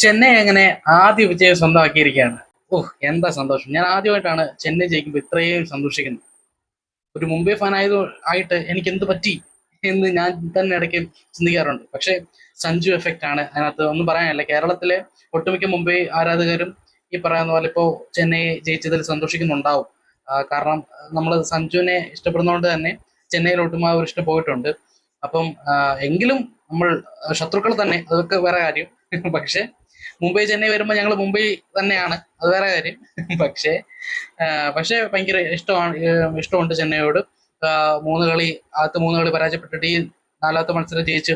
ചെന്നൈ അങ്ങനെ ആദ്യ വിജയം സ്വന്തമാക്കിയിരിക്കുകയാണ്. ഓഹ്! എന്താ സന്തോഷം. ഞാൻ ആദ്യമായിട്ടാണ് ചെന്നൈ ജയിക്കുമ്പോൾ ഇത്രയും സന്തോഷിക്കുന്നത്. ഒരു മുംബൈ ഫാൻ ആയിട്ട് എനിക്ക് എന്ത് പറ്റി എന്ന് ഞാൻ തന്നെ ഇടയ്ക്ക് ചിന്തിക്കാറുണ്ട്. പക്ഷേ സഞ്ജു എഫക്റ്റ് ആണ് അതിനകത്ത്, ഒന്നും പറയാനില്ല. കേരളത്തിലെ ഒട്ടുമിക്ക മുംബൈ ആരാധകരും ഈ പറയുന്ന പോലെ ഇപ്പോൾ ചെന്നൈ ജയിച്ചതിൽ സന്തോഷിക്കുന്നുണ്ടാവും. കാരണം നമ്മൾ സഞ്ജുവിനെ ഇഷ്ടപ്പെടുന്നതുകൊണ്ട് തന്നെ ചെന്നൈയിലോട്ടും ആ ഒരു ഇഷ്ടം പോയിട്ടുണ്ട്. അപ്പം എങ്കിലും നമ്മൾ ശത്രുക്കൾ തന്നെ, അതൊക്കെ വേറെ കാര്യം. പക്ഷെ മുംബൈ ചെന്നൈ വരുമ്പോൾ ഞങ്ങൾ മുംബൈ തന്നെയാണ്, അത് വേറെ കാര്യം. പക്ഷേ പക്ഷേ ഭയങ്കര ഇഷ്ടമാണ്, ഇഷ്ടമുണ്ട് ചെന്നൈയോട്. മൂന്ന് കളി ആദ്യത്തെ മൂന്ന് കളി പരാജയപ്പെട്ടിട്ട് ഈ നാലാമത്തെ മത്സരം ജയിച്ച്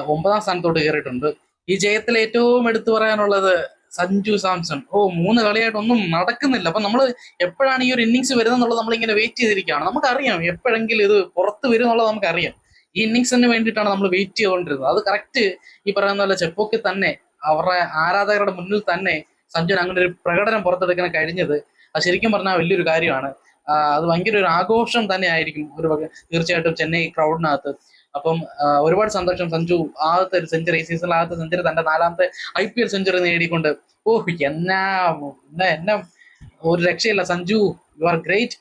9ാം സ്ഥാനത്തോട്ട് കയറിയിട്ടുണ്ട്. ഈ ജയത്തിൽ ഏറ്റവും എടുത്തു പറയാനുള്ളത് സഞ്ജു സാംസൺ. മൂന്ന് കളിയായിട്ട് ഒന്നും നടക്കുന്നില്ല. അപ്പൊ നമ്മൾ എപ്പോഴാണ് ഈ ഒരു ഇന്നിങ്സ് വരുന്നത് നമ്മളിങ്ങനെ വെയിറ്റ് ചെയ്തിരിക്കുകയാണ്. നമുക്കറിയാം എപ്പോഴെങ്കിലും ഇത് പുറത്ത് വരും എന്നുള്ളത് നമുക്കറിയാം. ഈ ഇന്നിങ്സിന് വേണ്ടിയിട്ടാണ് നമ്മൾ വെയിറ്റ് ചെയ്തുകൊണ്ടിരുന്നത്. അത് കറക്റ്റ് ഈ പറയുന്ന പോലെ ചെപ്പോക്ക് തന്നെ അവരുടെ ആരാധകരുടെ മുന്നിൽ തന്നെ സഞ്ജുവിന് അങ്ങനെ ഒരു പ്രകടനം പുറത്തെടുക്കാൻ കഴിഞ്ഞത് അത് ശരിക്കും പറഞ്ഞാൽ വലിയൊരു കാര്യമാണ്. അത് ഭയങ്കര ഒരു ആഘോഷം തന്നെ ആയിരിക്കും തീർച്ചയായിട്ടും ചെന്നൈ ക്രൗഡിനകത്ത്. അപ്പം ഒരുപാട് സന്തോഷം. സഞ്ജു ആദ്യത്തെ ഒരു സെഞ്ചുറി, സീസണിൽ ആദ്യത്തെ സെഞ്ചുറി, തന്റെ 4ാമത്തെ IPL സെഞ്ചുറി നേടിക്കൊണ്ട് എന്നാ എന്നാ ഒരു രക്ഷയില്ല. Sanju, you are great.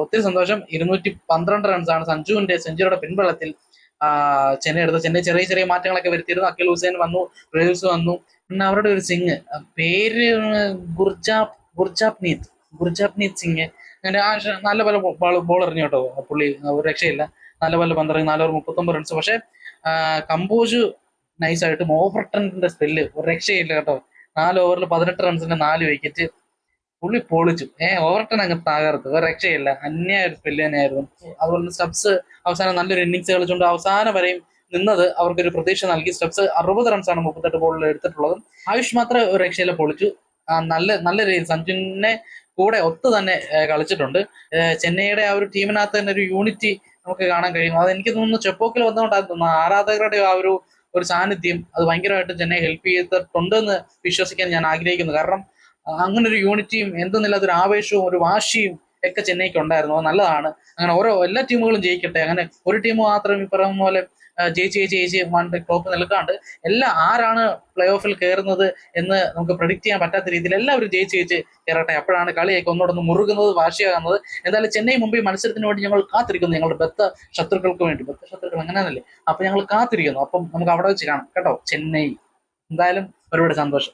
ഒത്തിരി സന്തോഷം. 212 റൺസാണ് സഞ്ജുവിന്റെ സെഞ്ചുറിയുടെ പിൻബലത്തിൽ ചെന്നൈ എടുത്തത്. ചെന്നൈ ചെറിയ ചെറിയ മാറ്റങ്ങളൊക്കെ വരുത്തിയിരുന്നു. അഖിൽ ഹുസൈൻ വന്നു, ബ്രേവ്സ് വന്നു. പിന്നെ അവരുടെ ഒരു സിംഗ്, പേര് ഗുർജാപ്നീത് സിംഗ്, അങ്ങനെ നല്ല പോലെ ബോൾ എറിഞ്ഞു കേട്ടോ പുള്ളി. ഒരു രക്ഷയില്ല, നല്ല പോലെ പന്തിറങ്ങി 4 ഓവർ 39 റൺസ്. പക്ഷെ കമ്പോസ് നൈസായിട്ടും ഓവർട്ടന്റെ സ്പെല്ല് ഒരു രക്ഷയില്ല കേട്ടോ. 4 ഓവറിൽ 18 റൺസിന്റെ 4 വിക്കറ്റ് പുള്ളി പൊളിച്ചു. ഓവർട്ടൺ അങ്ങ് തകർത്ത്, ഒരു രക്ഷയില്ല. അന്യായ ഒരു സ്പെല്ല് തന്നെയായിരുന്നു. അതുപോലെ സ്റ്റബ്സ് അവസാനം നല്ലൊരു ഇന്നിങ്സ് കളിച്ചുകൊണ്ട് അവസാനം വരെയും നിന്നത് അവർക്കൊരു പ്രതീക്ഷ നൽകി. സ്റ്റബ്സ് 60 റൺസാണ് 38 ബോളിൽ എടുത്തിട്ടുള്ളത്. ആയുഷ് മാത്രം ഒരു രക്ഷയില്ല, പൊളിച്ചു. നല്ല നല്ല രീതിയിൽ സഞ്ജുവിനെ കൂടെ ഒത്ത് തന്നെ കളിച്ചിട്ടുണ്ട്. ചെന്നൈയുടെ ആ ഒരു ടീമിനകത്ത് തന്നെ ഒരു യൂണിറ്റി നമുക്ക് കാണാൻ കഴിയും. അത് എനിക്ക് തോന്നുന്നു ചെപ്പോക്കിൽ വന്നുകൊണ്ടായിരുന്നു തോന്നുന്നു. ആരാധകരുടെ ആ ഒരു സാന്നിധ്യം അത് ഭയങ്കരമായിട്ട് ചെന്നൈ ഹെൽപ്പ് ചെയ്തിട്ടുണ്ടെന്ന് വിശ്വസിക്കാൻ ഞാൻ ആഗ്രഹിക്കുന്നു. കാരണം അങ്ങനെ ഒരു യൂണിറ്റിയും എന്തെന്നില്ലാത്ത ഒരു ആവേശവും ഒരു വാശിയും ഒക്കെ ചെന്നൈക്ക് ഉണ്ടായിരുന്നു. അത് നല്ലതാണ്. അങ്ങനെ എല്ലാ ടീമുകളും ജയിക്കട്ടെ. അങ്ങനെ ഒരു ടീം മാത്രം ഈ പറയുന്ന പോലെ ജയിച്ച് ടോപ്പ് നിൽക്കാണ്ട് ആരാണ് പ്ലേ ഓഫിൽ കയറുന്നത് എന്ന് നമുക്ക് പ്രഡിക്റ്റ് ചെയ്യാൻ പറ്റാത്ത രീതിയിൽ എല്ലാവരും ജയിച്ച് കയറട്ടെ. അപ്പോഴാണ് കളിയൊക്കെ ഒന്നോടൊന്ന് മുറുകുന്നത്, വാശിയാകുന്നത്. എന്തായാലും ചെന്നൈ മുംബൈ മത്സരത്തിന് വേണ്ടി ഞങ്ങൾ കാത്തിരിക്കുന്നു. ഞങ്ങളുടെ ശത്രുക്കൾക്ക് വേണ്ടി. ശത്രുക്കൾ അങ്ങനെയാണല്ലേ. അപ്പൊ ഞങ്ങൾ കാത്തിരിക്കുന്നു. അപ്പം നമുക്ക് അവിടെ വെച്ച് കാണാം കേട്ടോ. ചെന്നൈ എന്തായാലും ഒരുപാട് സന്തോഷം.